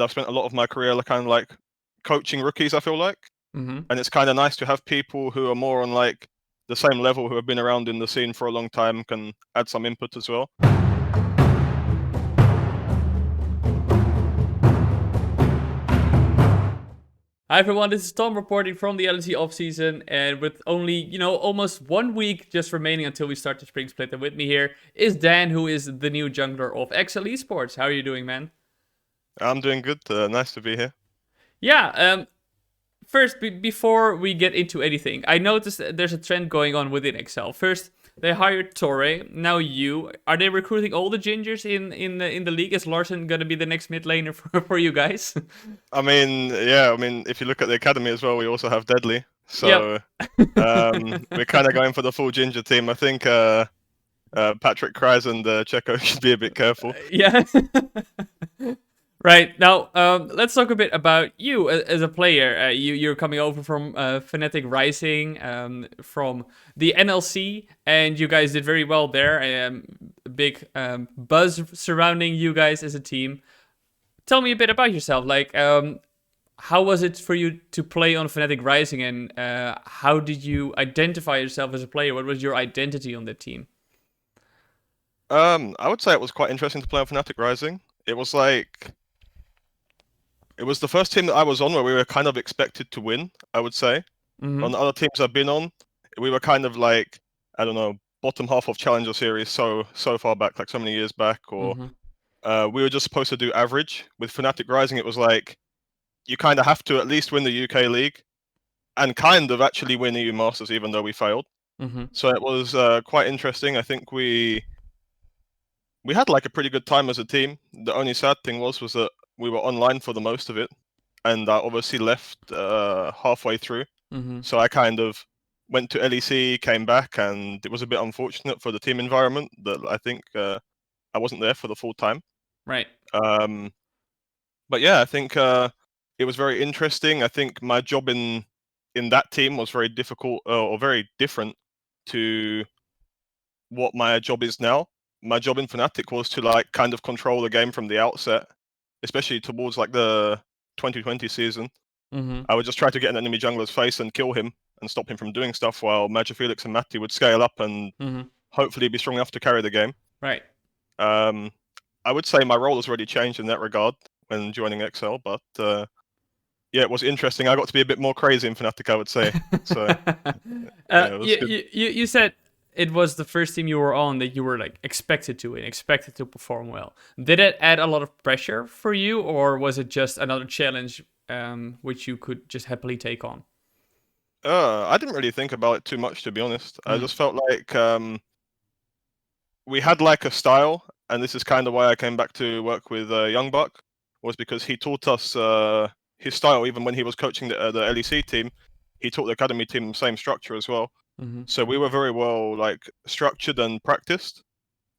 I've spent a lot of my career kind of like coaching rookies, I feel like. Mm-hmm. And it's kind of nice to have people who are more on like the same level, who have been around in the scene for a long time, can add some input as well. Hi everyone, this is Tom reporting from the LEC offseason, and with only, almost 1 week just remaining until we start the spring split, and with me here is Dan, who is the new jungler of Esports. How are you doing, man? I'm doing good. Nice to be here. Yeah, first, before we get into anything, I noticed that there's a trend going on within Excel. First, they hired Torre, now you. Are they recruiting all the gingers in the league? Is Larson gonna be the next mid laner for you guys? I mean, yeah, I mean, if you look at the academy as well, we also have Deadly. Yep. So we're kind of going for the full ginger team. I think Patrick Kreis and Checo should be a bit careful. Yeah. Right, now let's talk a bit about you as a player. You're coming over from Fnatic Rising, from the NLC, and you guys did very well there. Big buzz surrounding you guys as a team. Tell me a bit about yourself. Like, how was it for you to play on Fnatic Rising, and how did you identify yourself as a player? What was your identity on the team? I would say it was quite interesting to play on Fnatic Rising. It was the first team that I was on where we were kind of expected to win, I would say. Mm-hmm. On the other teams I've been on, we were kind of like, I don't know, bottom half of Challenger Series so far back, like so many years back, or we were just supposed to do average. With Fnatic Rising, it was like, you kind of have to at least win the UK League, and kind of actually win EU Masters, even though we failed. Mm-hmm. So it was quite interesting. I think we had like a pretty good time as a team. The only sad thing was that we were online for the most of it, and I obviously left halfway through. Mm-hmm. So I kind of went to LEC, came back, and it was a bit unfortunate for the team environment that I think I wasn't there for the full time. Right. But yeah, I think it was very interesting. I think my job in that team was very difficult or very different to what my job is now. My job in Fnatic was to like kind of control the game from the outset, especially towards like the 2020 season. Mm-hmm. I would just try to get an enemy jungler's face and kill him and stop him from doing stuff, while Magic Felix and Matty would scale up and Mm-hmm. hopefully be strong enough to carry the game. Right. I would say my role has already changed in that regard when joining XL, but yeah, it was interesting. I got to be a bit more crazy in Fnatic, I would say. So yeah, it was good. You said it was the first team you were on that you were like expected to win, expected to perform well. Did it add a lot of pressure for you, or was it just another challenge which you could just happily take on? I didn't really think about it too much, to be honest. I just felt like we had like a style, and this is kind of why I came back to work with Young Buck, was because he taught us his style. Even when he was coaching the LEC team, he taught the academy team the same structure as well. Mm-hmm. So we were very well like structured and practiced.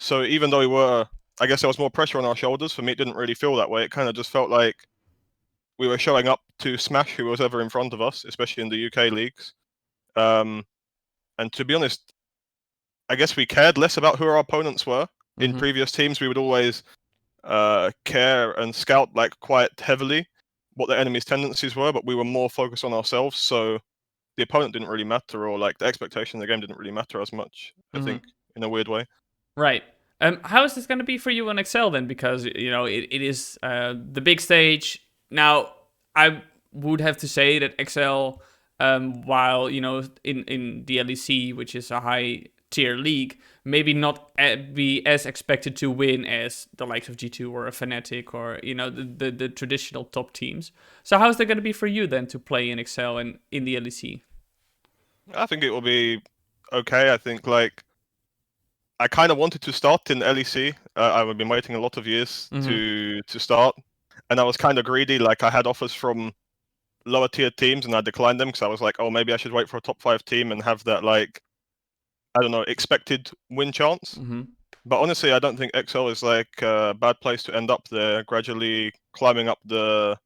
So even though we were, I guess there was more pressure on our shoulders. For me, it didn't really feel that way. It kind of just felt like we were showing up to smash who was ever in front of us, especially in the UK leagues. And to be honest, I guess we cared less about who our opponents were. In previous teams, we would always care and scout like quite heavily what the enemy's tendencies were, but we were more focused on ourselves. So the opponent didn't really matter, or like the expectation of the game didn't really matter as much. I think in a weird way. Right. How is this going to be for you on Excel then? Because it is the big stage. Now, I would have to say that Excel, while in the LEC, which is a high tier league, maybe not be as expected to win as the likes of G2 or a Fnatic or the traditional top teams. So how is that going to be for you then to play in Excel and in the LEC? I think it will be okay. I think like I kind of wanted to start in LEC. I've been waiting a lot of years to start, and I was kind of greedy. Like I had offers from lower tier teams, and I declined them because I was like, oh, maybe I should wait for a top 5 team and have that like, I don't know, expected win chance. But honestly, I don't think XL is like a bad place to end up. They're gradually climbing up the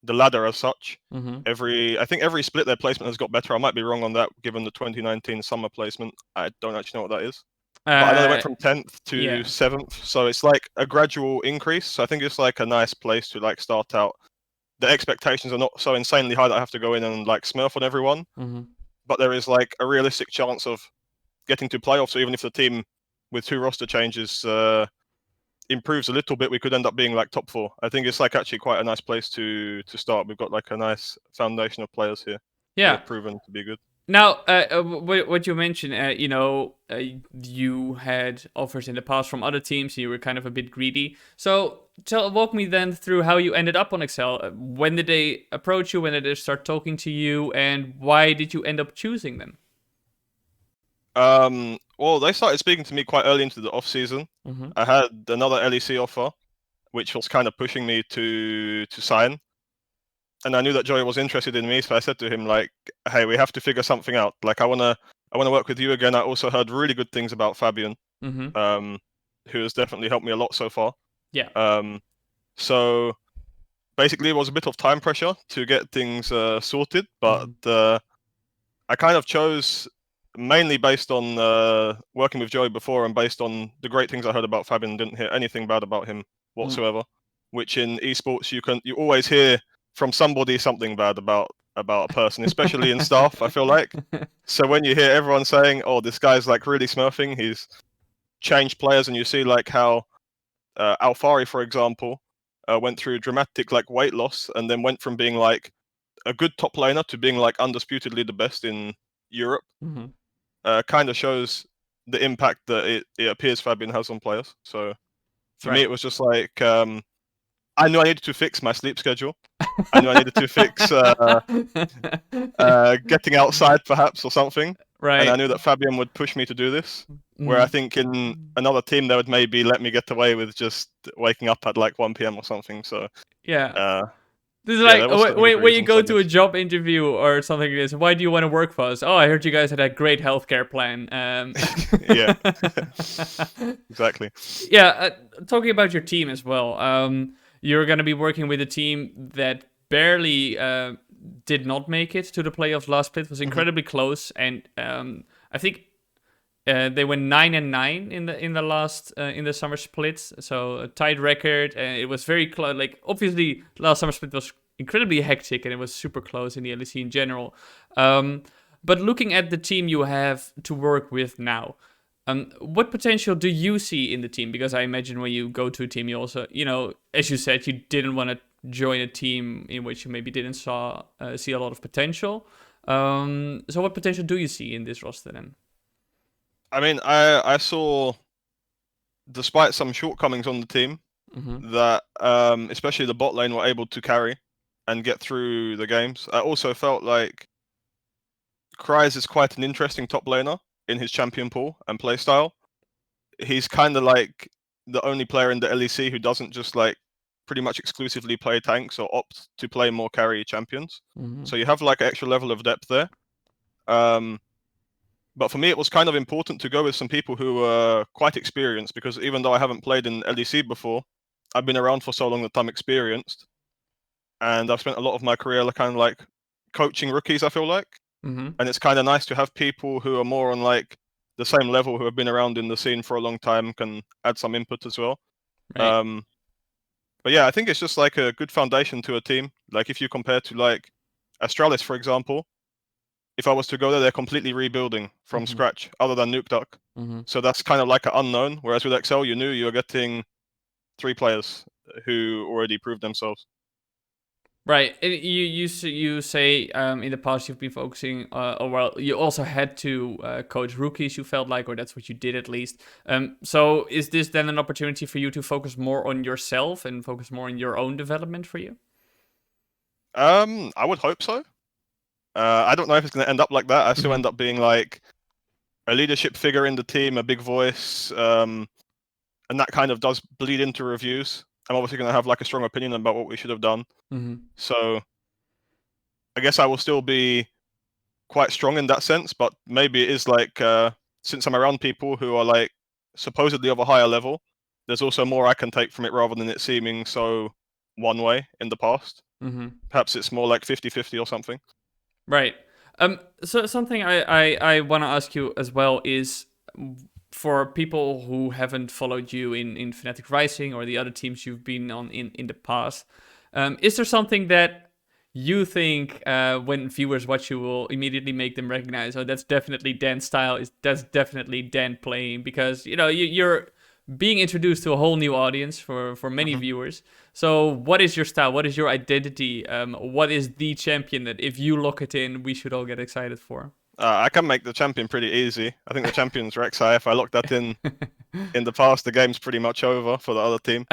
ladder as such. I think every split their placement has got better. I might be wrong on that, given the 2019 summer placement. I don't actually know what that is. but I know they Uh, went from 10th to yeah. 7th, so it's like a gradual increase. So I think it's like a nice place to like start out. The expectations are not so insanely high that I have to go in and like smurf on everyone, Hmm. but there is like a realistic chance of getting to playoffs. So even if the team with 2 roster changes improves a little bit, we could end up being like top 4. I think it's like actually quite a nice place to start. We've got like a nice foundation of players here who Yeah. have proven to be good. Now, what you mentioned, you had offers in the past from other teams. You were kind of a bit greedy. So, walk me then through how you ended up on Excel. When did they approach you? When did they start talking to you? And why did you end up choosing them? Well, they started speaking to me quite early into the off season. Mm-hmm. I had another LEC offer, which was kind of pushing me to sign. And I knew that Joey was interested in me, so I said to him like, "Hey, we have to figure something out. Like, I wanna work with you again." I also heard really good things about Fabian, Mm-hmm. um, who has definitely helped me a lot so far. Yeah. Um, so basically, it was a bit of time pressure to get things sorted, but Mm-hmm. I kind of chose mainly based on working with Joey before and based on the great things I heard about Fabian. Didn't hear anything bad about him whatsoever. Which in esports you always hear from somebody something bad about a person, especially in staff. I feel like so when you hear everyone saying, "Oh, this guy's like really smurfing," he's changed players, and you see like how Alfari, for example, went through dramatic like weight loss and then went from being like a good top laner to being like undisputedly the best in Europe. Mm-hmm. Kind of shows the impact that it appears Fabian has on players. So for me, Right. it was just like I knew I needed to fix my sleep schedule. I knew I needed to fix getting outside perhaps or something. And I Right. knew that Fabian would push me to do this. Where I Mm. think in another team they would maybe let me get away with just waking up at like 1 p.m. or something. So Yeah. uh, This is yeah, like there was some good when you reasons, I go to a guess. job interview or something like this. Why do you want to work for us? Oh, I heard you guys had a great healthcare plan. Yeah, exactly. Yeah, talking about your team as well. You're going to be working with a team that barely did not make it to the playoffs. Last split was Hmm. incredibly close, and I think they went 9-9 in the last in the summer splits, so a tied record. And it was very close. Like obviously, last summer split was incredibly hectic, and it was super close in the LEC in general. But looking at the team you have to work with now, what potential do you see in the team? Because I imagine when you go to a team, you also, as you said, you didn't want to join a team in which you maybe didn't see a lot of potential. So what potential do you see in this roster then? I mean, I saw, despite some shortcomings on the team, Mm-hmm. that especially the bot lane were able to carry and get through the games. I also felt like Kryze is quite an interesting top laner in his champion pool and playstyle. He's kind of like the only player in the LEC who doesn't just like pretty much exclusively play tanks or opt to play more carry champions. Mm-hmm. So you have like an extra level of depth there. Um, but for me, it was kind of important to go with some people who were quite experienced because even though I haven't played in LEC before, I've been around for so long that I'm experienced, and I've spent a lot of my career kind of like coaching rookies. I feel like, Mm-hmm. and it's kind of nice to have people who are more on like the same level who have been around in the scene for a long time can add some input as well. Right. Um, but yeah, I think it's just like a good foundation to a team. Like if you compare to like Astralis, for example, if I was to go there, they're completely rebuilding from Mm-hmm. scratch, other than Nuke Duck. Mm-hmm. So that's kind of like an unknown. Whereas with Excel, you knew you were getting 3 players who already proved themselves. Right. And you say in the past you've been focusing, or well, you also had to coach rookies. You felt like, or that's what you did at least. So is this then an opportunity for you to focus more on yourself and focus more on your own development for you? I would hope so. I don't know if it's going to end up like that. I still Mm-hmm. end up being like a leadership figure in the team, a big voice, and that kind of does bleed into reviews. I'm obviously going to have like a strong opinion about what we should have done. Mm-hmm. So I guess I will still be quite strong in that sense, but maybe it is like since I'm around people who are like supposedly of a higher level, there's also more I can take from it rather than it seeming so one way in the past. Mm-hmm. Perhaps it's more like 50-50 or something. Right. So something I want to ask you as well is for people who haven't followed you in Fnatic Rising or the other teams you've been on in the past, is there something that you think when viewers watch you will immediately make them recognize, oh, that's definitely Dan's style, that's definitely Dan playing? Because, you're being introduced to a whole new audience for many Mhm. viewers. So what is your style? What is your identity? What is the champion that if you lock it in, we should all get excited for? I can make the champion pretty easy. I think the champion's Rek'Sai. If I lock that in the past, the game's pretty much over for the other team.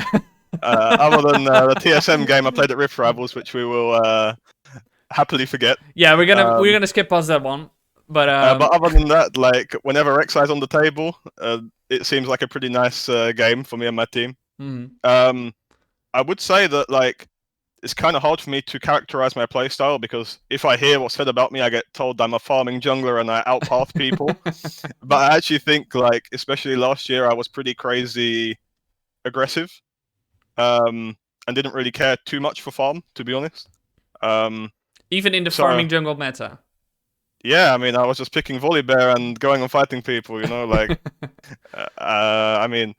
Other than the TSM game I played at Rift Rivals, which we will happily forget. Yeah, we're Um, gonna skip past that one. But but other than that, like whenever Rek'Sai's on the table, it seems like a pretty nice game for me and my team. mhm. I would say that like it's kind of hard for me to characterize my playstyle because if I hear what's said about me, I get told I'm a farming jungler and I outpath people. But I actually think like, especially last year, I was pretty crazy aggressive, and didn't really care too much for farm, to be honest. Even in the So farming jungle meta. yeah, I mean, I was just picking Volibear and going and fighting people, like, I mean,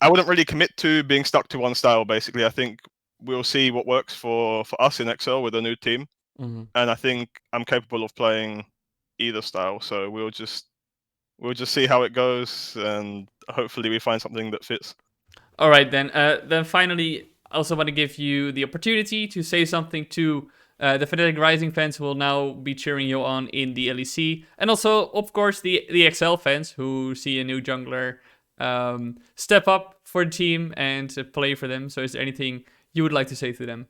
I wouldn't really commit to being stuck to one style, basically. I think we'll see what works for us in Excel with a new team. Mhm. And I think I'm capable of playing either style, so we'll just see how it goes, and hopefully we find something that fits. All right, then. Then finally, I also want to give you the opportunity to say something to the Fnatic Rising fans who will now be cheering you on in the LEC, and also, of course, the XL fans who see a new jungler step up for the team and play for them. So, is there anything you would like to say to them?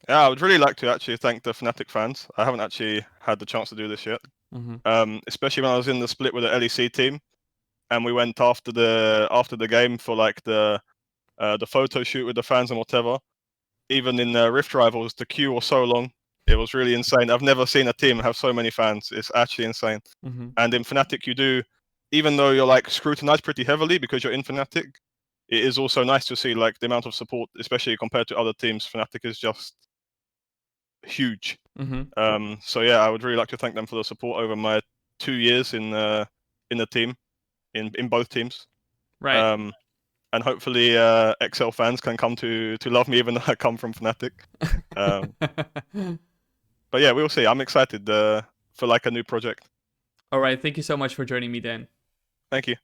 Yeah, I would really like to actually thank the Fnatic fans. I haven't actually had the chance to do this yet, Mm-hmm. especially when I was in the split with the LEC team, and we went after the game for like the photo shoot with the fans and whatever. Even in Rift Rivals, the queue was so long. It was really insane. I've never seen a team have so many fans. It's actually insane. Mm-hmm. And in Fnatic, you do, even though you're like scrutinized pretty heavily because you're in Fnatic, it is also nice to see like the amount of support, especially compared to other teams. Fnatic is just huge. Mm-hmm. So yeah, I would really like to thank them for the support over my 2 years in the team, in both teams. Right. Um, and hopefully XL fans can come to love me even though I come from Fnatic. Um, but yeah, we'll see. I'm excited for like a new project. All right. Thank you so much for joining me, Dan. Thank you.